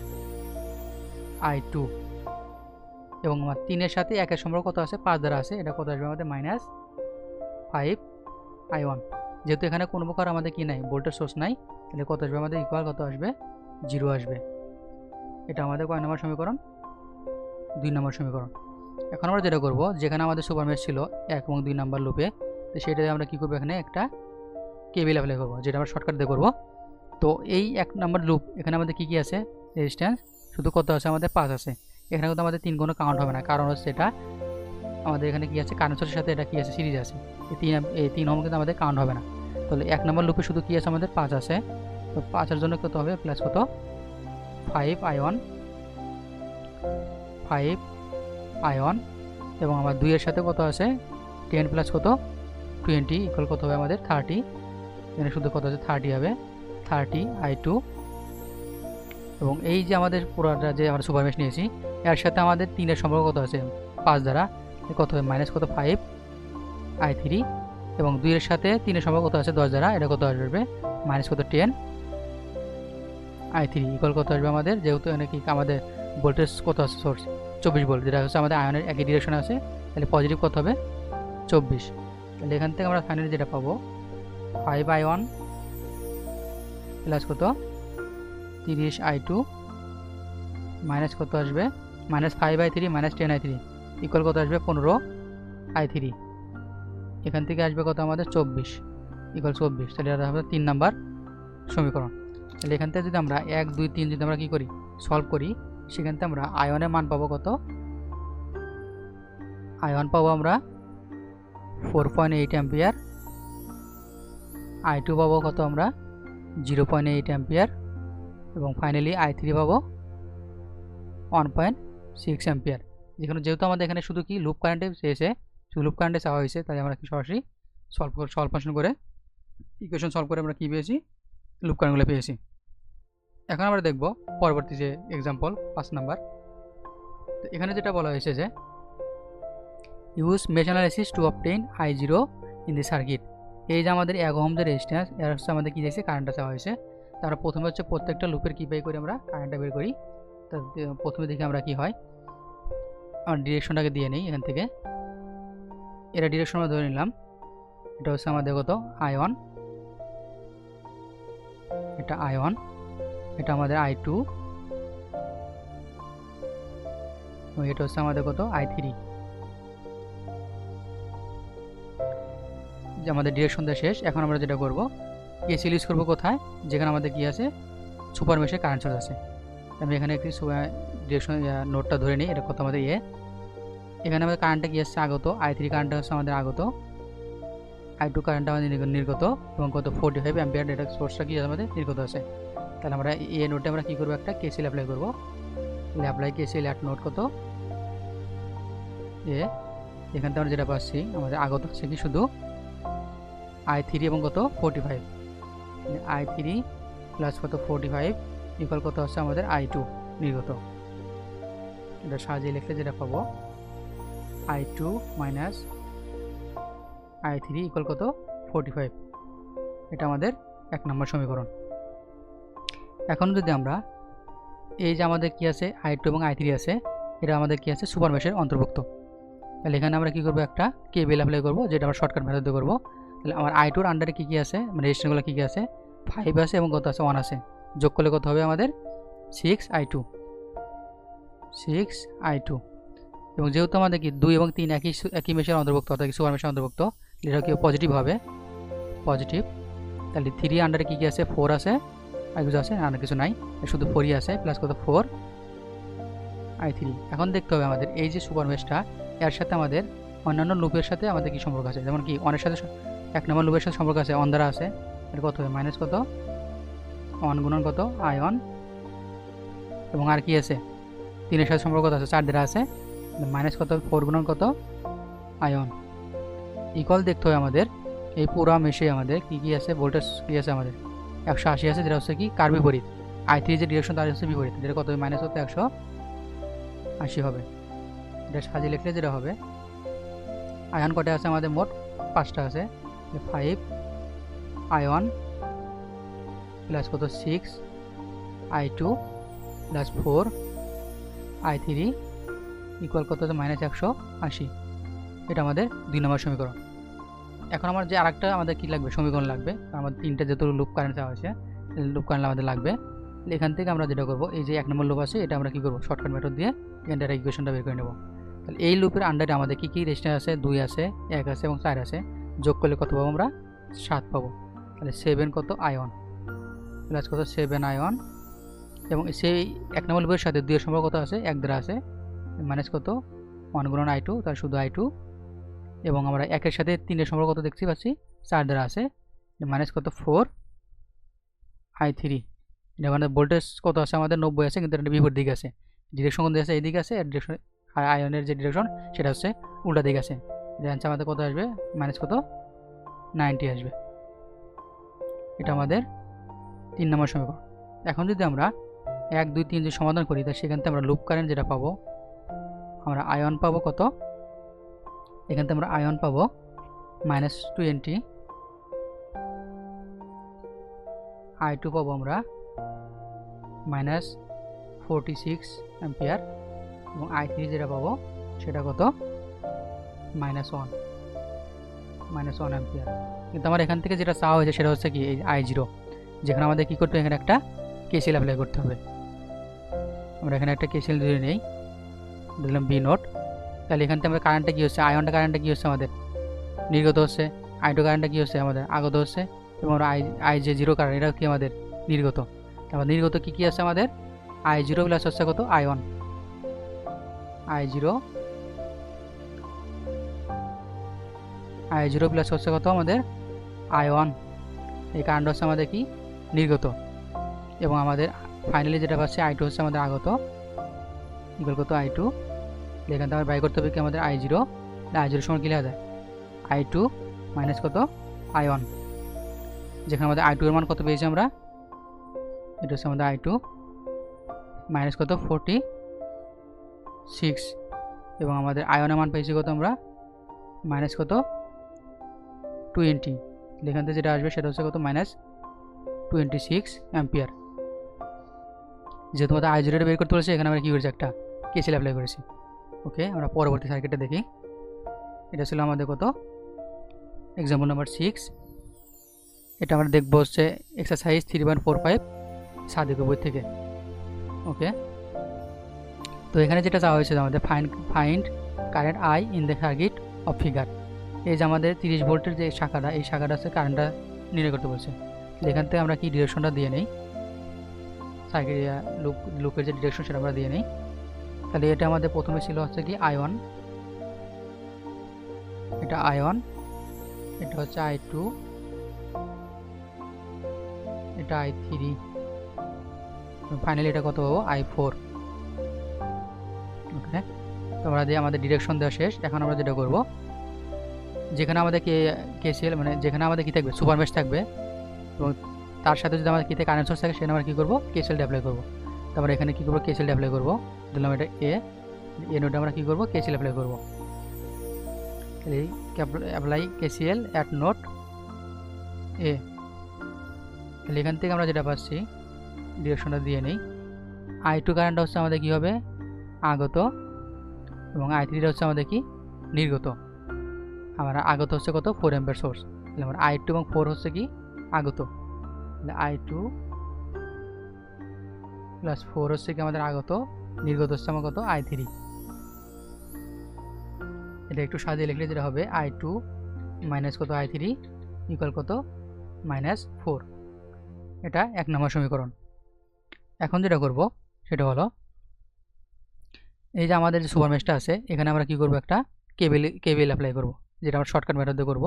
i2 এবং আমার 3 এর সাথে 1 এর সম্পর্ক কত আছে 5 দ্বারা আছে, এটা কত আসবে আমাদের মাইনাস 5 i1। যেহেতু এখানে কোনো প্রকার আমাদের কি নাই ভোল্টেজ সোর্স নাই, তাহলে কত আসবে আমাদের ইকুয়াল কত আসবে 0 আসবে। এটা আমাদের কয় নম্বর সমীকরণ 2 নম্বর সমীকরণ। এখন আমরা যেটা করব, যেখানে আমাদের সুপার মেশ ছিল 1 এবং 2 নাম্বার লুপে, তো সেটাতে আমরা কি করব এখানে একটা কেবিএল অ্যাপ্লাই করব, যেটা আমরা শর্টকাট দিয়ে করব। তো এই 1 নাম্বার লুপ এখানে আমাদের কি কি আছে রেজিস্ট্যান্স শুধু কত আছে আমাদের 5 আছে, এখানে কিন্তু আমাদের 3 কোনো কাউন্ট হবে না, কারণ হচ্ছে এটা আমাদের এখানে কি আছে কারেন্ট সোর্সের সাথে এটা কি আছে সিরিজ আছে, এই 3 ওহম কিন্তু আমাদের কাউন্ট হবে না। তাহলে 1 নম্বর লুপে শুধু কি আছে আমাদের 5 আছে, তো 5 এর জন্য কত হবে প্লাস কত 5 i1 এবং আমার 2 এর সাথে কত আছে 10 প্লাস কত 20 ইকুয়াল কত হবে আমাদের 30, এখানে শুধু কত আছে 30 হবে 30 i2 এবং এই যে আমাদের পুরোটা যে আমরা সুপার মেশ নিয়েছি এর সাথে আমাদের 3 এর সম্পর্ক কত আছে 5 দ্বারা, কত হবে মাইনাস কত 5 i3 এবং 2 এর সাথে 3 এর সম্পর্ক কত আছে 10 দ্বারা, এটা কত আসবে মাইনাস কত 10 i3 ইকুয়াল কত আসবে আমাদের, যেহেতু এখানে কি আমাদের ভোল্টেজ কত আছে সোর্স 24 ভোল্ট, যেটা হচ্ছে আমাদের আয়নের একই ডিরেকশনে আছে, তাহলে পজিটিভ কত হবে 24। তাহলে এখান থেকে আমরা ফাইনালি যেটা পাবো 5 i1 প্লাস কত 30 i2 মাইনাস কত আসবে minus 5 i3 minus 10 i3 equal কত আসবে 15 i3। এখান থেকে আসবে কত আমাদের 24 ইকুয়াল 24। তাহলে এটা হবে 3 নাম্বার সমীকরণ। তাহলে এখান থেকে যদি আমরা 1 2 3 যদি আমরা কি করি সলভ করি, সেখান থেকে আমরা আয়নের মান পাবো কত, আয়ন পাবো আমরা 4.8 অ্যাম্পিয়ার, i2 পাবো কত আমরা 0.8 অ্যাম্পিয়ার এবং ফাইনালি i3 পাবো 1.6 অ্যাম্পিয়ার। যেহেতু আমাদের এখানে শুধু কি লুপ কারেন্টে চেয়েছে, শুধু লুপ কারেন্টে চাওয়া হয়েছে, তাই আমরা কি সরাসরি সলভ ফাংশন করে ইকুয়েশন সলভ করে আমরা কী পেয়েছি, লুপ কারেন্টগুলো পেয়েছি। এখন আমরা দেখব পরবর্তী যে এক্সাম্পল 5 নাম্বার। তো এখানে যেটা বলা হয়েছে যে use mesh analysis two obtain I0 in the circuit. এই যে আমাদের 1 ওহম যে রেজিস্ট্যান্স এর হচ্ছে আমাদের কী দিয়েছে, কারেন্টটা চাওয়া হয়েছে। তারা প্রথমে হচ্ছে প্রত্যেকটা লুপের কী বাই করে আমরা কারেন্টটা বের করি। তো প্রথমে দেখি আমরা কি হয়, আমার ডিরেকশনটাকে দিয়ে নিই এখান থেকে। এটা ডিরেকশন আমরা ধরে নিলাম, এটা হচ্ছে আমাদের কত I1, এটা I1, এটা আমাদের I2, এবং এটা হচ্ছে আমাদের কত I3। যে আমাদের ডিরেকশনটা শেষ। এখন আমরা যেটা করব, কেসিএল ইউজ করবো কোথায়, যেখানে আমাদের কি আছে, সুপার মেশে কারেন্ট সোর্স আছে। আমি এখানে একটি ডিরেকশন নোটটা ধরে নিই, এটা কত আমাদের এখানে আমাদের কারেন্টটা কি আসছে আগত, I3 কারেন্টটা হচ্ছে আমাদের আগত, I2 কারেন্টটা আমাদের নির্গত, এবং কত 45 অ্যাম্পিয়ার এটা সোর্সটা কি আমাদের নির্গত আছে। তাহলে আমরা নোটে আমরা কি করবো, একটা কেসিএল অ্যাপ্লাই করবো। অ্যাপ্লাই কেসিএল অ্যাট নোট কত এখান থেকে আমরা যেটা পাচ্ছি, আমাদের আগত হচ্ছে কি শুধু I3 এবং কত 45, I3 প্লাস কত 45 ইকুয়াল কত হচ্ছে আমাদের I2 নির্গত। এটা সাজিয়ে লিখলে যেটা পাবো, I2 মাইনাস I3 ইকুয়াল কত 45। এটা আমাদের 1 নম্বর সমীকরণ। এখন যদি আমরা এই যে আমাদের কি আছে I2 এবং I3 আছে, এটা আমাদের কি আছে সুপার মেশের অন্তর্ভুক্ত। তাহলে এখানে আমরা কি করব, একটা কেবিএল অ্যাপ্লাই করব, যেটা আমরা শর্টকাট মেথডে করব। তাহলে আমার I2 এর আন্ডারে কি আছে, মানে রেজিস্ট্যান্সগুলো কি আছে, 5 আছে এবং কত আছে 1 আছে। যোগ করলে কত হবে আমাদের 6I2, এবং যেহেতু আমাদের কি 2 এবং 3 একই মেশের অন্তর্ভুক্ত, অর্থাৎ সুপার মেশের অন্তর্ভুক্ত, এটা কি পজিটিভ হবে, পজিটিভ। তাহলে 3 আন্ডারে কি আছে, 4 আছে, আর কিছু আছে আর কিছু নাই, শুধু 4ই আছে, প্লাস কত 4I3। এখন দেখতে হবে আমাদের এই যে সুপার মেশটা, এর সাথে আমাদের অন্যান্য লুপের সাথে আমাদের কি সম্পর্ক আছে। যেমন কি অনের সাথে 1 নম্বর লুপের সাথে সম্পর্ক আছে, অন দ্বারা আছে, এর কত হবে মাইনাস কত 1 গুণন কত I1, এবং আর কি আছে 3 এর সাথে সম্পর্ক কত আছে, 4 দ্বারা আছে, মাইনাস কত 4 গুণন কত I1। ইকুয়াল দেখতে হবে আমাদের এই পুরো মেশে আমাদের কি আছে, ভোল্টেজ কি আছে আমাদের 180 আছে, যেটা হচ্ছে কি কার বিপরীত, I3 যে ডিরেকশন তার হচ্ছে বিপরীত, যেটা কত হবে মাইনাস কত 180 হবে। এটা সাজিয়ে লিখলে যেটা হবে, আয়ন কটা আছে আমাদের, মোট 5টা আছে, 5I1 প্লাস কত 6I2 প্লাস 4I3 ইকুয়াল কত আছে মাইনাস 180। এটা আমাদের 2 নম্বর সমীকরণ। এখন আমার যে আরেকটা আমাদের কি লাগবে, সমীকরণ লাগবে, আমাদের 3টা যেহেতু লুপ কারেন্ট চাওয়া হয়েছে, লুপ কারেন্ট আমাদের লাগবে। এখান থেকে আমরা যেটা করবো, এই যে 1 নম্বর লুপ আছে, এটা আমরা কি করবো, শর্টকাট মেথড দিয়ে এখান থেকে ইকুয়েশনটা বের করে নেব। তাহলে এই লুপের আন্ডারে আমাদের কি কি রেজিস্ট্যান্স আছে, 2 আছে, 1 আছে এবং 4 আছে। যোগ করলে কত পাবো আমরা, 7 পাবো। তাহলে 7 কত I1 প্লাস কত 7I1, এবং সেই 1 নম্বর লুপের সাথে 2 এর সম্পর্ক কত আছে, 1 দ্বারা আছে, মাইনাস কত 1 গুণন I2, তাহলে শুধু I2, এবং আমরা 1 এর সাথে 3 এর সম্পর্ক কত দেখতে পাচ্ছি, 4 দ্বারা আছে, মাইনাস কত 4I3। এটা মানে ভোল্টেজ কত আছে আমাদের 90 আছে, কিন্তু এটা বিপরীত দিকে আছে, ডিরেকশন কোন দিকে আছে, এইদিকে আছে, আর ডিরেকশন আয়নের যে ডিরেকশন সেটা হচ্ছে উল্টা দিকে আছে। এর অ্যান্সার আমাদের কত আসবে, মাইনাস কত 90 আসবে। এটা আমাদের 3 নম্বর সমীকরণ। এখন যদি আমরা 1 2 3 যদি সমাধান করি, তাহলে সেখান থেকে আমরা লুপ কারেন্ট যেটা পাবো, আমরা I1 পাবো কত, এখান থেকে আমরা I1 পাবো মাইনাস 20, I2 পাবো আমরা মাইনাস 46 অ্যাম্পিয়ার, এবং I3 যেটা পাবো সেটা কত -1 অ্যাম্পিয়ার। কিন্তু আমার এখান থেকে যেটা চাওয়া হয়েছে সেটা হচ্ছে কি এই I0, যেখানে আমাদের কি করতে হবে, এখানে একটা কেসিএল অ্যাপ্লাই করতে হবে। আমরা এখানে একটা কেসিএল ধরে নেই, দিলাম B নোট। তাহলে এখান থেকে আমরা কারেন্টটা কি হচ্ছে, I1টা কারেন্টটা কি হচ্ছে আমাদের নির্গত হচ্ছে, I2 কারেন্টটা কি হচ্ছে আমাদের আগত হচ্ছে, এবং আমরা I0 কারেন্ট এটা কি আমাদের নির্গত। তারপর নির্গত কি কি আছে আমাদের, I0 প্লাস হচ্ছে কত I1, I0 প্লাস হচ্ছে কত আমাদের I1, এই কারেন্ট হচ্ছে আমাদের কি নির্গত, এবং আমাদের ফাইনালি যেটা পাচ্ছি I2 হচ্ছে আমাদের আগত, ইকুয়াল কত I2। এখান থেকে আমরা বাই করতে হবে কি আমাদের I0 সমান কি লেখা যায়, I2 মাইনাস কত আয়ন, যেখানে আমাদের আই টু এর মান কত পেয়েছি আমরা, এটা হচ্ছে আমাদের আই টু মাইনাস কত 46, এবং আমাদের আয়নের মান পেয়েছি কত আমরা মাইনাস কত 20, এখান থেকে যেটা আসবে সেটা হচ্ছে কত মাইনাস 26 অ্যাম্পিয়ার। যেহেতু আমাদের আই জিরোটা বের করতে বলেছে, এখানে আমরা কী করেছি একটা কেসিএল অ্যাপ্লাই করেছি। ওকে, আমরা পরবর্তী সার্কিটটা দেখি। এটা ছিল আমাদের কত এক্সাম্পল নাম্বার 6। এটা আমরা দেখবো হচ্ছে এক্সারসাইজ 3.45 সাদিক বই থেকে। ওকে, তো এখানে যেটা চাওয়া হয়েছে আমাদের find current I in the circuit of figure. এই যে আমাদের 30 ভোল্টের যে শাখাটা, এই শাখাটা হচ্ছে কারেন্টটা নির্ণয় করতে বলছে। এখান থেকে আমরা কি ডিরেকশনটা দিয়ে নেই, সার্কিট লুপের যে ডিরেকশন সেটা আমরা দিয়ে নেই। তাহলে এটা আমাদের প্রথমে ছিল হচ্ছে কি I1, এটা I1, এটা হচ্ছে I2, এটা I3, ফাইনালি এটা কত পাবো I4। ওকে, তো আমরা দিয়ে আমাদের ডিরেকশন দেওয়া শেষ। এখন আমরা যেটা করব, যেখানে আমাদের কেসিএল মানে যেখানে আমাদের কি থাকবে সুপার মেশ থাকবে, এবং তার সাথে যদি আমাদের কিতে কারেন্ট সোর্স থাকে, সেখানে আমরা কী করবো কেসিএল অ্যাপ্লাই করবো। তারপরে এখানে কী করবো কেসিএল অ্যাপ্লাই করবো, দিলাম এটা এ নোটে আমরা কী করবো কেসিএল অ্যাপ্লাই করবো। এই অ্যাপ্লাই কেসিএল অ্যাট নোট এ। তাহলে এখান থেকে আমরা যেটা পাচ্ছি ডিরেকশনটা দিয়ে নেই। I2 কারেন্টটা হচ্ছে আমাদের কী হবে আগত, এবং I3টা হচ্ছে আমাদের কি নির্গত। আমরা আগত হচ্ছে কত 4 অ্যাম্পিয়ার সোর্স, তাহলে আমরা I2 এবং 4 হচ্ছে কি আগত, তাহলে I2 প্লাস 4 হচ্ছে কি আমাদের আগত, নির্গত হচ্ছে আমার কত I3। এটা একটু সাজিয়ে লিখলে যেটা হবে I2 মাইনাস কত I3 ইকুয়াল কত -4। এটা 1 নম্বর সমীকরণ। এখন যেটা করব সেটা হলো, এই যে আমাদের যে সুপার মেশটা আছে, এখানে আমরা কি করব একটা কেবিএল অ্যাপ্লাই করব, যেটা আমরা শর্টকাট মেথডে করব।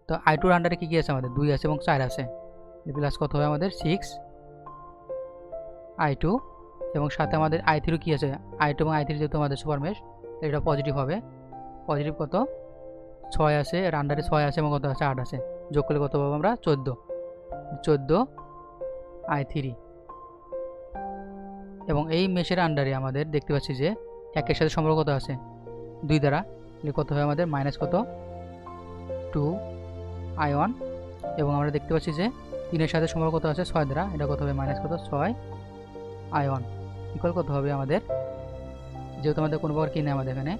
তো I2 এর আন্ডারে কি আছে আমাদের 2 আছে এবং 4 আছে, প্লাস কত হবে আমাদের 6 I2, এবং সাথে আমাদের I3 কি আছে, I2 এবং I3 যেহেতু আমাদের সুপার মেশ, এটা পজিটিভ হবে। পজিটিভ কত 6 আছে, এর আন্ডারে 6 আছে এবং কত আছে 8 আছে, যোগ করলে কত পাবো আমরা 14 I3। এবং এই মেশের আন্ডারে আমাদের দেখতে পাচ্ছি যে একের সাথে সম্পর্ক কত আছে 2 দ্বারা, তাহলে কত হয় আমাদের মাইনাস কত 2 I1, এবং আমরা দেখতে পাচ্ছি যে 3 এর সাথে সম্পর্ক কত আছে 6 দ্বারা, এটা কত হবে মাইনাস কত 6 I1 ইকুয়াল কত হবে আমাদের, যেহেতু আমাদের কোনো প্রকার কি নেই আমাদের এখানে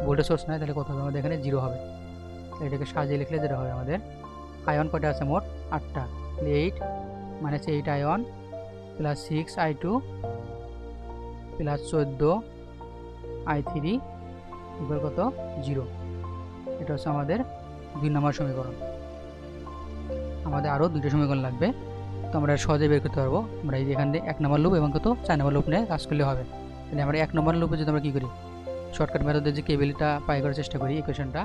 ভোল্টেজ সোর্স নাই, তাহলে কত হবে আমাদের এখানে 0 হবে। এটাকে সাজিয়ে লিখলে যেটা হবে আমাদের I1 কয়টা আছে মোট 8টা, 8 minus 8 I1 plus 6 I2 plus 14 I3 equal কত 0। এটা হচ্ছে আমাদের 2 নম্বর সমীকরণ। আমাদের আরও 2টা সমীকরণ লাগবে, তো আমরা সহজে বের করতে পারবো। আমরা এই যে এখান থেকে 1 নম্বর লুপ এবং কত 4 নম্বর লুপ নিয়ে কাজ করলে হবে। তাহলে আমরা 1 নম্বর লুপে যদি আমরা কী করি শর্টকাট মেথডে যে কেবিলটা পাই করার চেষ্টা করি ইকুয়েশনটা,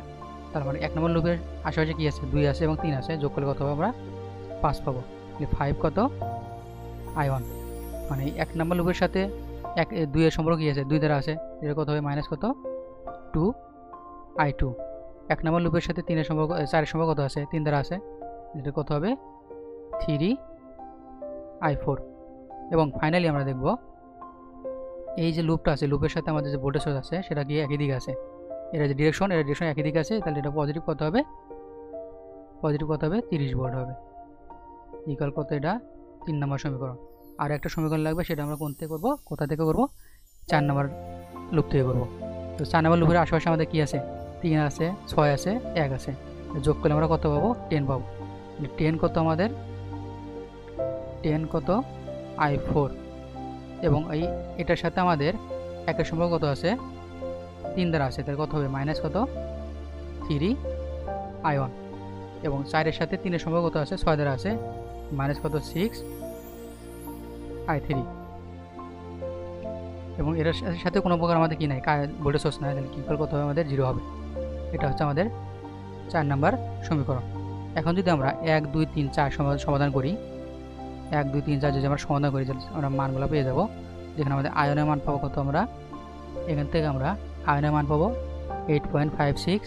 তার মানে 1 নম্বর লুপের আশেপাশে কী আছে 2 আছে এবং 3 আছে, যোগ করলে কত হবে আমরা 5 পাবো। 5 কত I1, মানে 1 নম্বর লুপের সাথে 2 এর সম্পর্ক কী আছে 2 দ্বারা আছে, এটা কত হবে মাইনাস কত 2 I2। 1 নম্বর লুপের সাথে 3 এর সম্পর্ক 4 এর সম্পর্ক কত আছে 3 দ্বারা আছে, এটা কত হবে 3 I4। এবং ফাইনালি আমরা দেখব এই যে লুপটা আছে, লুপের সাথে আমাদের যে ভোল্টেজ সোর্স আছে সেটা গিয়ে একই দিকে আছে, এটা যে ডিরেকশন একই দিকে আছে, তাহলে এটা পজিটিভ কত হবে 30 ভোল্ট হবে, ইকুয়াল কত এটা 3 নম্বর সমীকরণ। আর একটা সমীকরণ লাগবে, সেটা আমরা কোথা থেকে করব 4 নম্বর লুপ থেকে করব। তো 4 নম্বর লুপের আশেপাশে আমাদের কি আছে 3 আছে 6 আছে 1 আছে, যোগ করলে আমরা কত পাবো 10 পাবো। 10 কত আমাদের 10 কত I4, এবং এটার সাথে আমাদের একের সম্পর্ক কত আছে 3 দ্বারা আছে, তাহলে কত হবে মাইনাস কত 3 I1, এবং 4 এর সাথে 3 এর সম্পর্ক কত আছে 6 দ্বারা আছে, মাইনাস কত 6 I3, এবং এর সাথে কোনো প্রকার আমাদের কি নাই ভোল্টেজ সোর্স নাই, তাহলে কি করে কত হবে আমাদের 0 হবে। এটা হচ্ছে আমাদের 4 নম্বর সমীকরণ। এখন যদি আমরা 1 2 3 4 সমাধান করি, 1 2 3 4 যদি আমরা সমাধান করি, আমরা মানগুলো পেয়ে যাব। যেখানে আমাদের আয়নের মান পাবো কত, আমরা এখান থেকে আমরা আয়নের মান পাবো 8.56,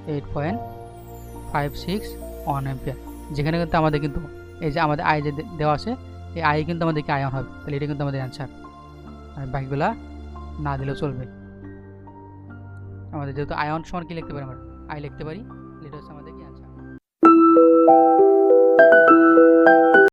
8.561 অ্যাম্পিয়ার, যেখানে কিন্তু আমাদের কিন্তু এই যে আমাদের আই যে দেওয়া আছে, এই আই কিন্তু আমাদেরকে আয়ন হবে, তাহলে এটা কিন্তু আমাদের অ্যান্সার। আর বাকিগুলা না দিলেও চলবে। আমাদের যেহেতু আয়ন সমান কি লিখতে পারি, আমরা আই লিখতে পারি, এটা হচ্ছে আমাদের কি অ্যান্সার।